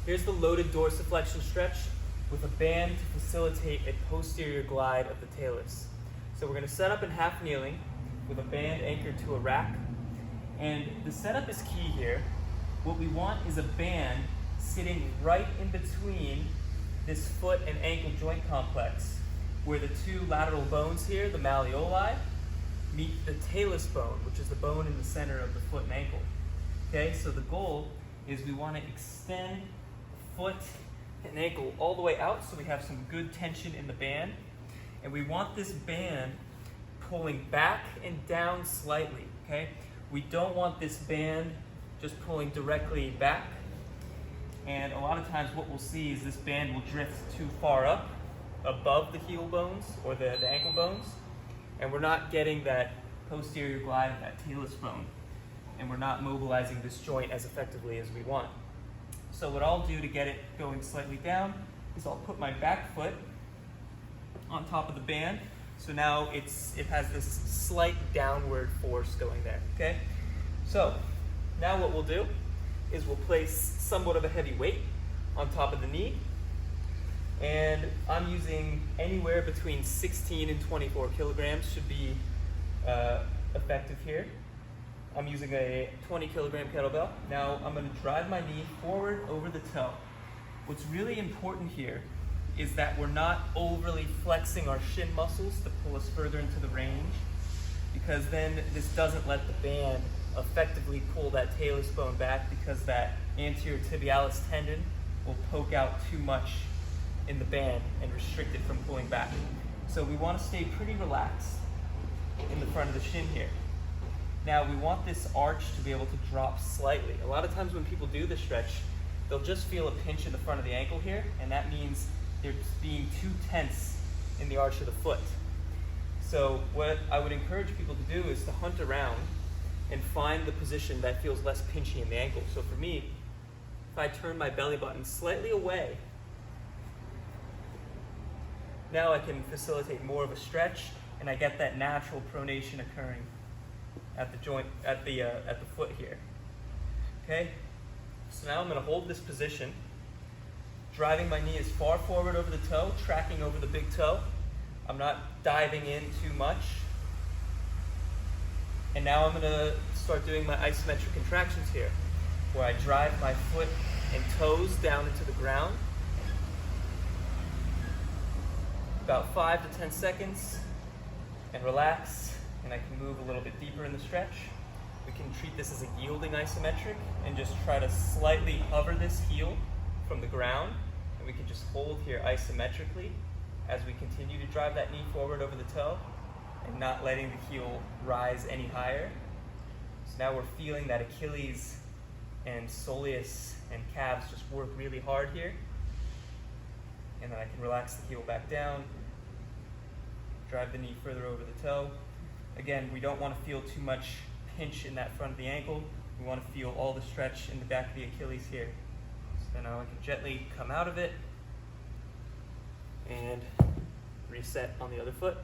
Here's the loaded dorsiflexion stretch with a band to facilitate a posterior glide of the talus. So we're going to set up in half kneeling with a band anchored to a rack. And the setup is key here. What we want is a band sitting right in between this foot and ankle joint complex, where the two lateral bones here, the malleoli, meet the talus bone, which is the bone in the center of the foot and ankle. Okay, so the goal is we want to extend the foot and ankle all the way out so we have some good tension in the band. And we want this band pulling back and down slightly, okay? We don't want this band just pulling directly back. And a lot of times what we'll see is this band will drift too far up above the heel bones or the ankle bones, and we're not getting that posterior glide of that talus bone, and we're not mobilizing this joint as effectively as we want. So what I'll do to get it going slightly down is I'll put my back foot on top of the band. So now it has this slight downward force going there, okay? So now what we'll do is we'll place somewhat of a heavy weight on top of the knee. And I'm using anywhere between 16 and 24 kilograms should be effective here. I'm using a 20 kilogram kettlebell. Now I'm going to drive my knee forward over the toe. What's really important here is that we're not overly flexing our shin muscles to pull us further into the range, because then this doesn't let the band effectively pull that talus bone back, because that anterior tibialis tendon will poke out too much in the band and restrict it from pulling back. So we want to stay pretty relaxed in the front of the shin here. Now we want this arch to be able to drop slightly. A lot of times when people do this stretch, they'll just feel a pinch in the front of the ankle here, and that means they're being too tense in the arch of the foot. So what I would encourage people to do is to hunt around and find the position that feels less pinchy in the ankle. So for me, if I turn my belly button slightly away, now I can facilitate more of a stretch, and I get that natural pronation occurring at the joint, at the foot here. Okay? So now I'm going to hold this position, driving my knee as far forward over the toe, tracking over the big toe. I'm not diving in too much. And now I'm going to start doing my isometric contractions here, where I drive my foot and toes down into the ground. About 5 to 10 seconds, and relax, and I can move a little bit deeper in the stretch. We can treat this as a yielding isometric and just try to slightly hover this heel from the ground, and we can just hold here isometrically as we continue to drive that knee forward over the toe and not letting the heel rise any higher. So now we're feeling that Achilles and soleus and calves just work really hard here. And then I can relax the heel back down, drive the knee further over the toe. Again, we don't want to feel too much pinch in that front of the ankle. We want to feel all the stretch in the back of the Achilles here. So now I can gently come out of it and reset on the other foot.